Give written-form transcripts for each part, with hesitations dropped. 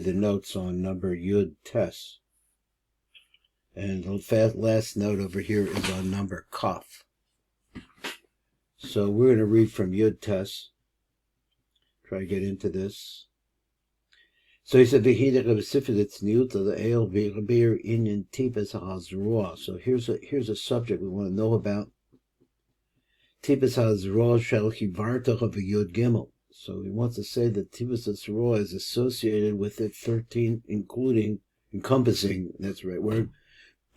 the notes on number Yud Tes. And the last note over here is on number Kaf. So we're going to read from Yud Tes. Try to get into this. So he said, so here's a subject we want to know about. Teves HaZroah Shel Chivartach of Yud Gimel. So he wants to say that Teves HaZroah is associated with the 13, encompassing, that's the right word,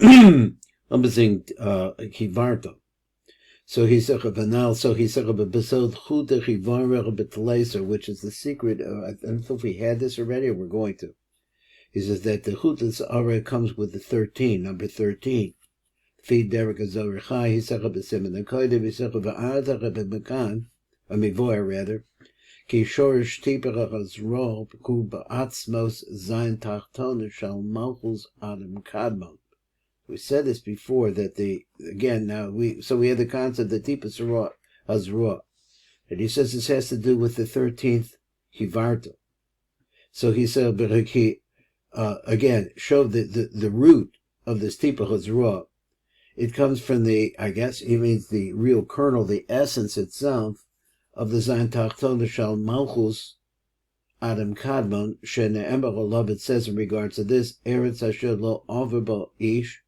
encompassing Chivartach. So he said, which is the secret. I don't know if we had this already or we're going to. He says that the Chutas already comes with the 13, number 13. Feed Derek of ZOHAR, he said, the Kodev, he said, Amivoy rather. Ki Shorish Tipera HaZroah, Ku Ba'atzmos Zayin Tachtona Shal Malchus Adam Kadmon. We said this before that we had the concept that Teves HaZroah, and he says this has to do with the 13th Hivarta. So he said, again, showed the root of this Teves HaZroah. It comes from he means the real kernel, the essence itself of the Zayin Tachtona Shal Malchus Adam Kadmon Shene'emar Olav. It says in regards to this, Eretz Asher Lo Over Bo Ish.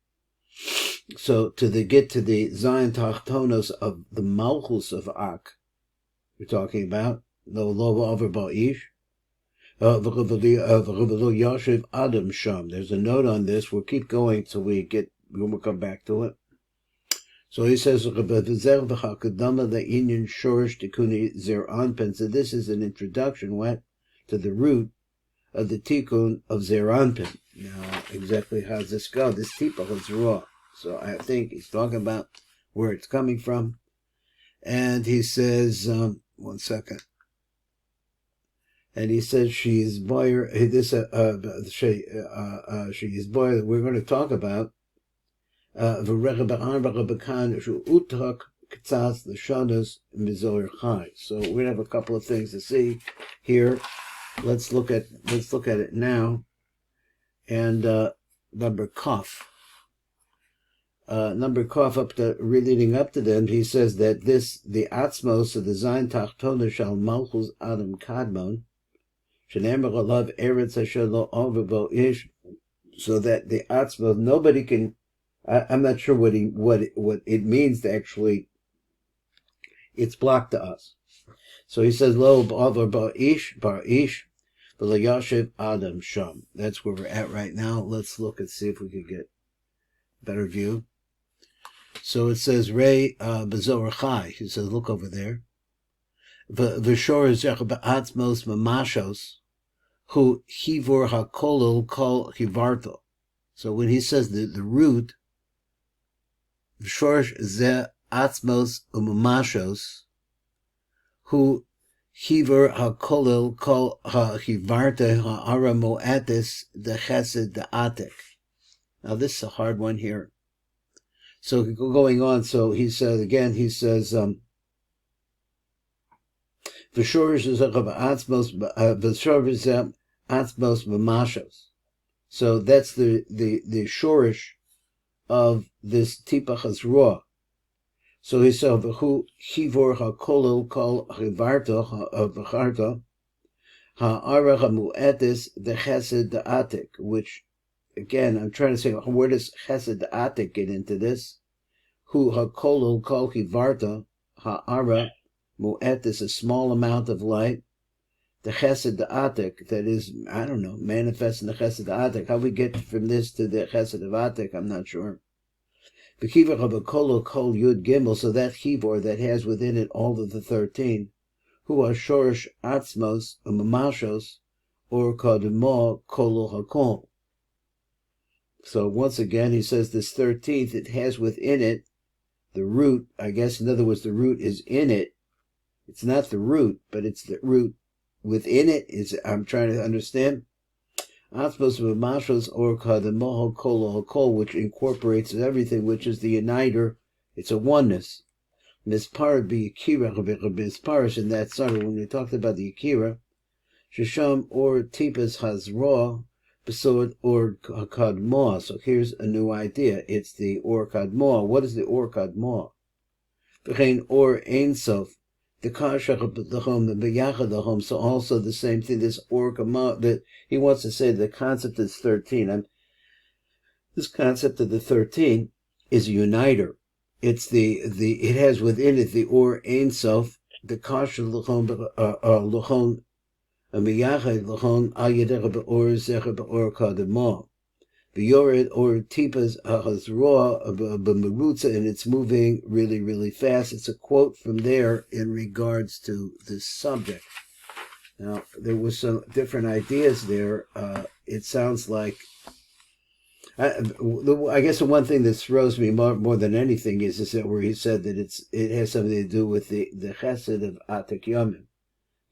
So get to the Zayin Tachtonos of the Malchus of Ak, we're talking about Lo Over Bo Ish. Yoshev Adam Sham. There's a note on this. We'll keep going till we'll come back to it. So he says, so this is an introduction, to the root of the tikkun of Zeranpin. Now, exactly how does this go? This Teves HaZroah. So I think he's talking about where it's coming from. And he says, one second. And he says she is boyer. She is boyer. We're going to talk about so we're going to have a couple of things to see here. Let's look at it now. And number Kaf. Number Kaf leading up to them, he says that the Atzmos of the Zayin Tachtona Shal Malchus Adam Kadmon, Shene'emar Olav Eretz Asher Lo Over Bo Ish, so that the Atzmos, nobody can. I'm not sure what it means to actually. It's blocked to us. So he says, Lo Over Bar Ish, V'Lo Yoshev Adam Sham. That's where we're at right now. Let's look and see if we could get a better view. So it says, Rei B'Zohar. He says, look over there. V'Shor Zech Ba'atzmos Mamashos, Hu Hivor HaKolol Kol Hivarto. So when he says the root, V'Shor Zeh Atzmos Umamashos, Hu Hivor HaKolol Kol HaHivarte HaAra Mo'atis Dechesed Da'atek. Now this is a hard one here. So going on, so he says, V'Shor Zeh Atzmos Mamashos. So that's the shorish of this Teves HaZroah. So he said, "V'hu hivor hakolol kol chivarto ha'avacharto ha'arach ha'mu'etis the da'atik," which, again, I'm trying to say, where does chesed da'atik get into this? Hu hakolol kol chivarto ha'arach mu'etis, a small amount of light. The chesed da'atik, that is, I don't know, manifest in the chesed da'atik. How we get from this to the chesed da'atik, I'm not sure. The chivor of a kol yud gimel, so that chivor that has within it all of the 13, who are shorish atzmos umamashos, or kadmo kol hakol. So once again, he says this 13th, it has within it the root. I guess, in other words, the root is in it. It's not the root, but it's the root within it. I'm trying to understand. Atzmos umamashos, or kadmo kol hakol, which incorporates everything, which is the uniter. It's a oneness. Mispar be Akira Misparish in that sort when we talked about the Akira. Shisham or Teves Hazra Besod or Kadma. So here's a new idea. It's the or Kadma. What is the or Kadma? V'chein or Ein Sof. The Kashach B'Lachom, the B'Yachad Lachom. So also the same thing. This or Kadma that he wants to say the concept is 13. This concept of the 13 is a uniter. It's it has within it the or Ein Sof, the Kashach Lachom Lachom. Miyachad lachon al yedech be'or zecher be'or kadma. V'yored or tipas ha'chazroa b'merutza, and it's moving really, really fast. It's a quote from there in regards to this subject. Now, there was some different ideas there. It sounds like, I guess the one thing that throws me more than anything is that where he said that it has something to do with the chesed of Atik Yomim.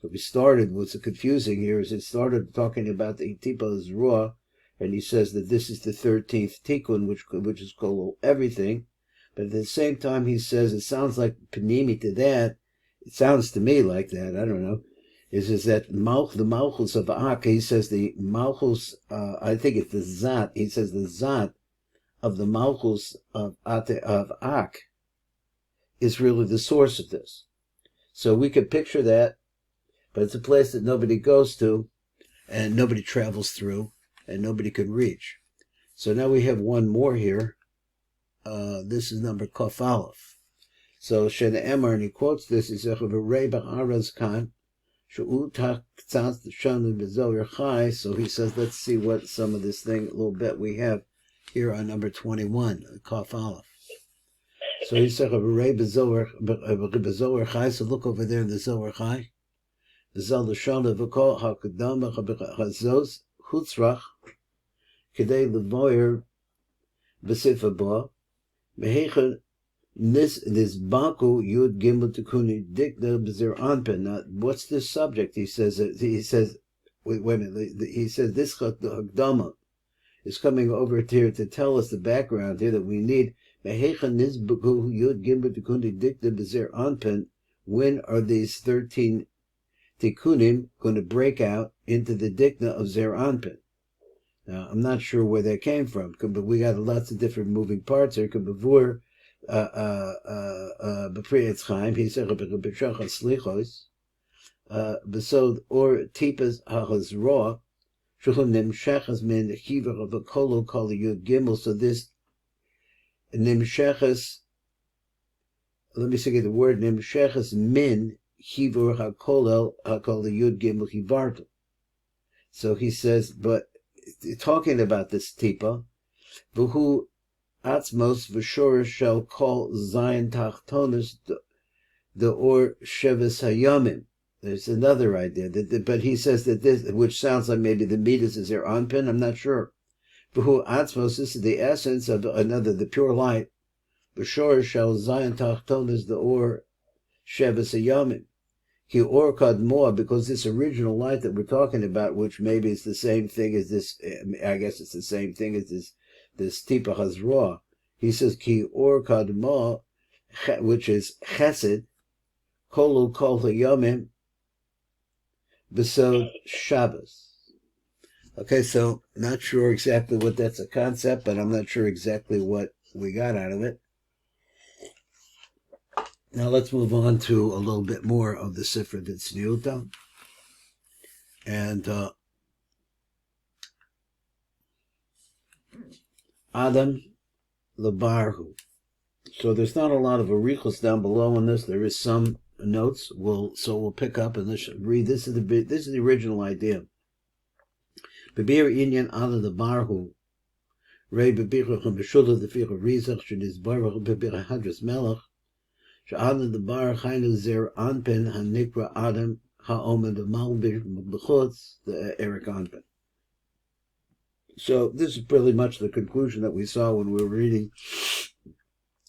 So we started, what's confusing here is it started talking about the Tipa Zruah, and he says that this is the 13th Tikkun, which is called everything. But at the same time, he says, it sounds like Panimi to that. It sounds to me like that, I don't know. Is that the Malchus of Ak, he says the Malchus, I think it's the Zat, he says the Zat of the Malchus of Ak is really the source of this. So we could picture that. But it's a place that nobody goes to, and nobody travels through, and nobody can reach. So now we have one more here. This is number Kaf Aleph. So Shena Emar, and he quotes this, he says, so he says, let's see what some of this thing, a little bit we have here on number 21, Kaf Aleph. So he says, so look over there in the Zohar Chai. Zal Shana v'kol hakadama hazos chutzrach kedei levoyer b'sifra ba mehecha this baku yud gimel tikuni dikna b'zer anpen. Now, what's this subject? He says. Wait a minute. He says this hakdama is coming over here to tell us the background here that we need. Mehecha this baku yud gimel tikuni dikna b'zer anpen. When are these 13 Tikkunim going to break out into the dikna of Zer Anpin? Now, I'm not sure where that came from, but we got lots of different moving parts here. Before B'Priyatz Chaim, he said B'Shach HaSlichos, B'Sod or Tipas HaChazroa, Shuchum Nimshachas Min Chivach V'Kolo Kol Yud Gimel. So this Nimshachas, let me say the word Nimshachas Min Chivur HaKolel HaKol Yud Gimel Chivartu. So he says, but talking about this tipa, V'hu Atzmos V'Shor shall call Zion Tachtonis the or Sheves Hayamim. There's another idea, but he says that this, which sounds like maybe the Midas is their Anpin, I'm not sure. V'hu Atzmos, this is the essence of another, the pure light. V'Shor shall Zion Tachtonis the or Sheves Hayamim. He orkad more, because this original light that we're talking about, which maybe is the same thing as this, I guess it's the same thing as this Tipa Hazra. He says, Ki orkad more, which is chesed, kolu kol hayomim, besod Shabbos. Okay, so not sure exactly what that's a concept, but I'm not sure exactly what we got out of it. Now let's move on to a little bit more of the Sifra D'Tzniuta. And Adam Lebarhu. So there's not a lot of arichos down below on this. There is some notes. We'll pick up and let's read. This is the original idea. Bebir Inyan Adam Lebarhu. Rei Bebirach B'Shullah the Ficha Rizach Sheniz Baruch Bebir Hadras Melech. Sha'adam the bar chaynu zer anpen hanikra adam ha'omed malbish b'chutz the Eric Anpen. So this is pretty much the conclusion that we saw when we were reading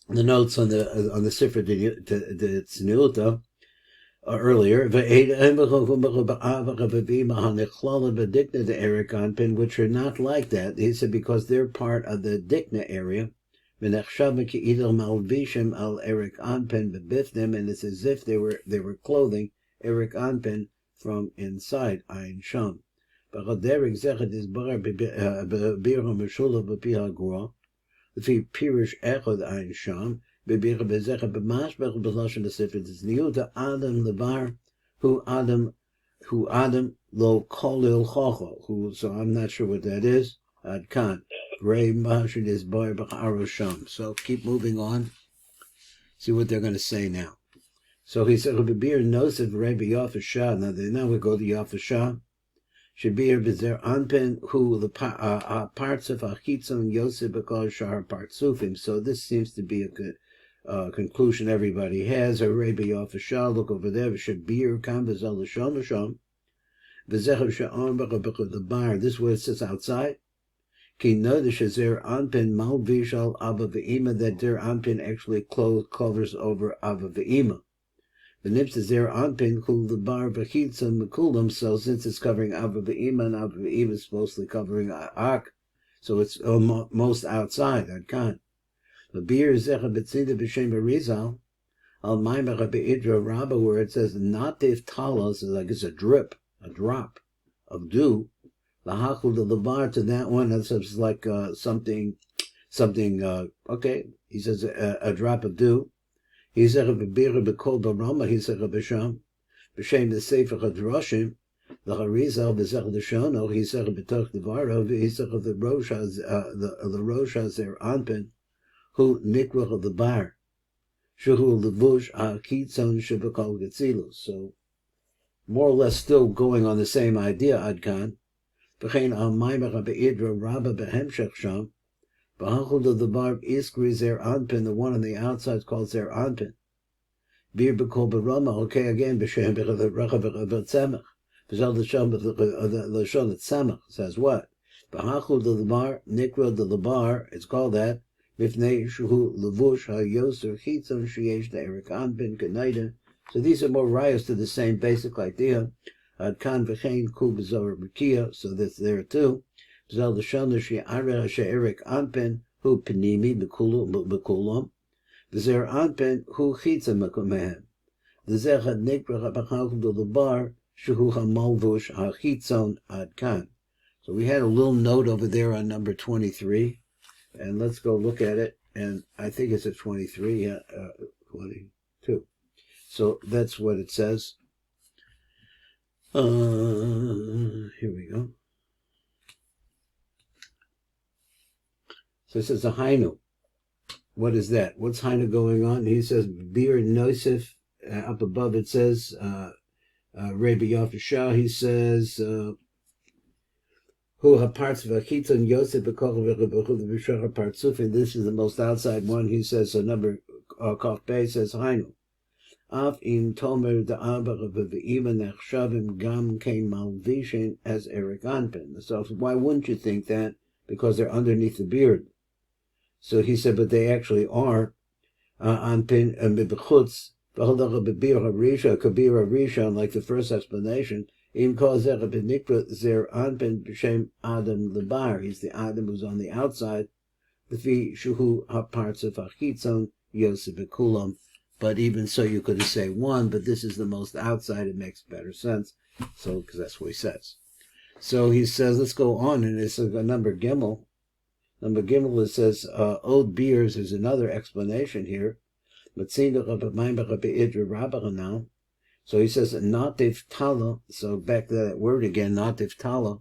the notes on the Sifra D'Tzniuta earlier. The Eric Anpen, which are not like that. He said because they're part of the Dikna area. And it's as if they were clothing Eric Anpen from inside, Ayin Sham. B'chaderek zechet is bar b'bira meshulav b'pi hagro, l'fi pirish echad Ayin Sham, b'bira b'zechet b'mashbech b'loshen Sifra. It's niuta Adam levar, who Adam lo kolil chocho, who, so I'm not sure what that is. Ad kan. Ray Mashid is bar b'charo sham. So keep moving on. See what they're going to say now. So he said, B'bir nosef Rabbi Yafashah. Now we go to Yafashah. Shabir b'zer anpen, who the parts of achitzon Yosef b'kol shar partsufim. So this seems to be a good conclusion everybody has. Rabbi Yafashah, look over there. Shabir kam b'zel l'sham l'sham. B'zechav sha'on b'cha the bar. This is where it sits outside. Ki notish zer anpen malvish al ava v'ima, that der anpen actually covers over ava v'ima. The nips is there anpin kul the bar b'chitzon mekulam. So since it's covering ava v'ima, and ava v'ima is mostly covering ak, so it's most outside. I can't. The beer is zecha b'tzida b'shem Arizal al maimer be'idra rabba, where it says nativ talos, is like it's a drop of dew. Lahachul the bar, to that one, that's like something. Okay, he says a drop of dew. He said of Bira Bekol Barama, he said of Bisham, B'Shem the Sefer Hadrashim, the Harizal, B'Zech the Shono, he said of B'Toch the Varov, he said of the Roshas, the Roshas, their Anpin, who Nikrach of the Bar, Shuhu Levush, Akitzon, Shibakol Getzilus. So, more or less still going on the same idea, Adkan. B'chein al Maimach Be'idra Rabba Behemshech Sham, B'hachul of the barb iskri zer anpin, the one on the outside is called zer anpin. Bir b'kol b'rama, okay, again, b'shem b'tzemach. B'zel the lashon tzemach says what? B'hachul of the bar, nikra the bar, it's called that. B'fnei shuhu levush ha-yoser chitzon sheyesh de'erik anpin k'naida. So these are more rayos to the same basic idea. Ad kan v'chein ku b'zor b'kia, so that's there too. Zel the Shana Shi'ara She'erik Anpen, who Penimi Bekulam, the Zer Anpen, who Chitza Mekumehem, the Zechad Nikra Bachal to the bar, Shuhu Hamalvush HaChitzon Adkan. So we had a little note over there on number 23, and let's go look at it, and I think it's at 23, 22. So that's what it says. Here we go. So it says a Hainu. What is that? What's Hainu going on? He says, Bir Nosef, up above it says, Rabbi Yafashah, he says, Hu ha-parts v'achitzon Yosef b'koch v'chub'chub v'shach ha-partzufin. This is the most outside one. He says, so number, Kof Bey says, Hainu. Af im tomer da'abach v'v'ima nechshavim gam kein malvishin as Erik Anpin. So why wouldn't you think that? Because they're underneath the beard. So he said, but they actually are anpin b'chutz v'hodacha b'bir harisha kabir harisha, like the first explanation. Im kol zecha b'nikra zer anpin b'shem Adam lebar. He's the Adam who's on the outside. L'fi shuhu ha-parts of achitzon Yosef b'kulam. But even so, you could say one, but this is the most outside. It makes better sense. So, because that's what he says. So he says, let's go on, and it's a number Gimel. Number Gimel, it says, Od beers is another explanation here. But now. So he says, Nativ Tala. So back to that word again, Nativ Tala.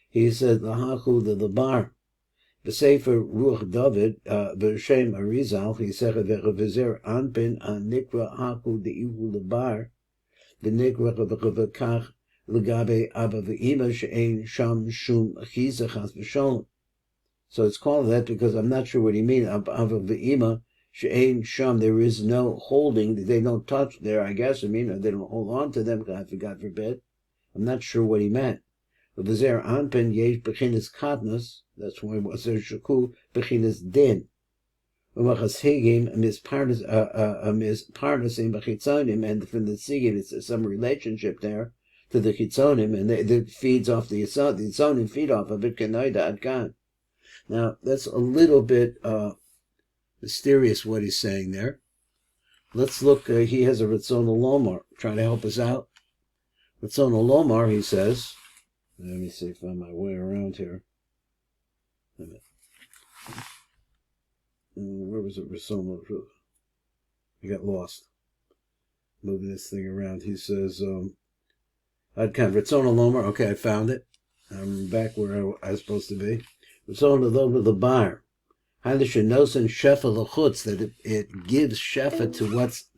He says, Lahachu the bar. The Sefer Ruach David, B'Shem Arizal, he said, V'Vizer Anpin Nikra Haku De'ihu the bar. The Nikra V'Kach L'gabe Abba V'Ima She'ein Sham Shum Achiza Chas V'Sholem. So it's called that because I'm not sure what he means. Abba V'Ima She'ein Sham, there is no holding, they don't touch there, I guess. I mean, they don't hold on to them, God forbid. I'm not sure what he meant. V'Zer Anpin Yesh B'Chinas Katnas, that's why it was there Shaku B'Chinas Din. V'Machas Hegim Mis Parnasim B'Chitzonim, and from the Sigin, it's some relationship there to the Chitzonim, and it feeds off the Chitzonim feed off of it, Kenoida Adkan. Now, that's a little bit mysterious what he's saying there. Let's look, he has a Ritzon Lomar, trying to help us out. Ratzon Lomar, he says. Let me see if I find my way around here. Wait a minute. Where was it? Ratzon. I got lost. Moving this thing around. He says, I'd kind of Ratzon Lomar. Okay, I found it. I'm back where I was supposed to be. Ratzon Lomar the bar. Hindishenosen shefa lechutz, that it gives shefa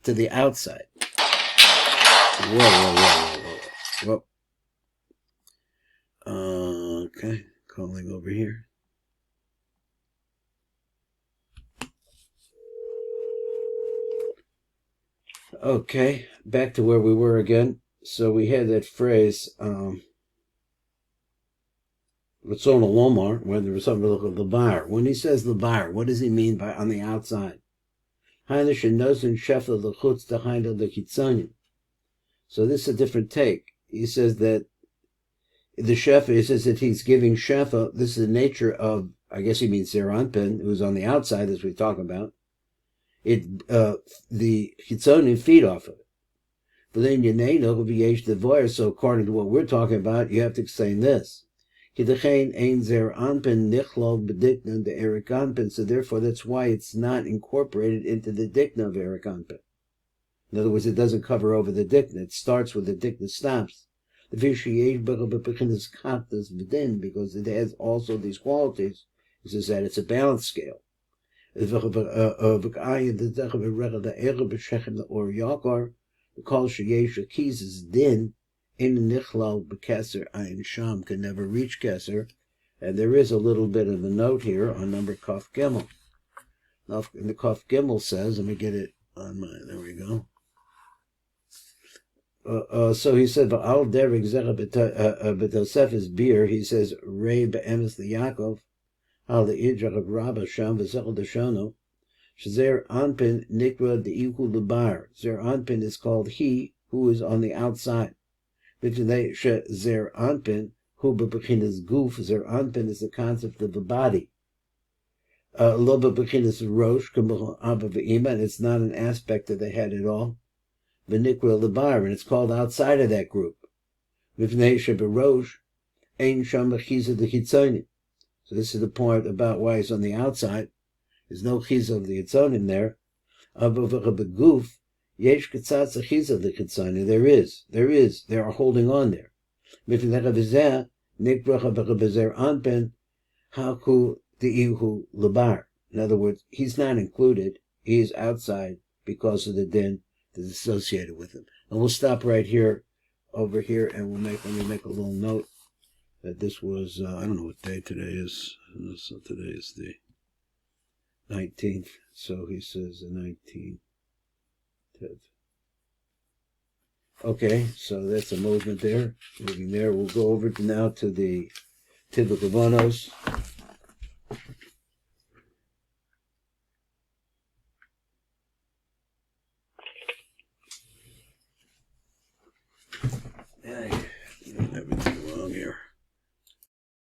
to the outside. Whoa. Okay, calling over here. Okay, back to where we were again. So we had that phrase, Ratzon Lomar, when there was something like Labar. When he says Labar, what does he mean by on the outside? So this is a different take. He says that the shefa, he says that he's giving shefa, this is the nature of, I guess he means Zeranpin, who's on the outside, as we talk about. The chitzonim feed off of it. But then so according to what we're talking about, you have to explain this. So therefore, that's why it's not incorporated into the dikna of Erik Anpin. In other words, it doesn't cover over the dikna. It starts where the dikna stops. Because it has also these qualities. It says that it's a balance scale. Din in nichlal b'keser ayin sham, can never reach keser, and there is a little bit of a note here on number Kaf Gimel. Now, the Kaf Gimel says, let me get it on my. There we go. So he said, "Al derek zera b'tosefes beer." He says, "Rei be'emes liyakov al the of Rabba sham v'zechel deshono shezer anpin nikra deihu lebar." Zer anpin is called he who is on the outside. Zer anpin hu bebechinas guf. Zer anpin is the concept of the body. Lo bebechinas rosh k'mol abba v'ima, and it's not an aspect of the head at all. V'nikra lebar, and it's called outside of that group. V'vnei sheberosh ein sham b'chiza d'chitzonim. So this is the point about why he's on the outside. There's no chiza of the chitzonim there. Abba v'guf. Yesh katzatz achiza of the chitzonim. They are holding on there. In other words, he's not included. He is outside because of the din that is associated with him. And we'll stop right here, over here, and let me make a little note that this was, I don't know what day today is. So today is the 19th. So he says the 19th. Okay, so that's a movement there. Moving there. We'll go over now to the Tivuk Kavanos.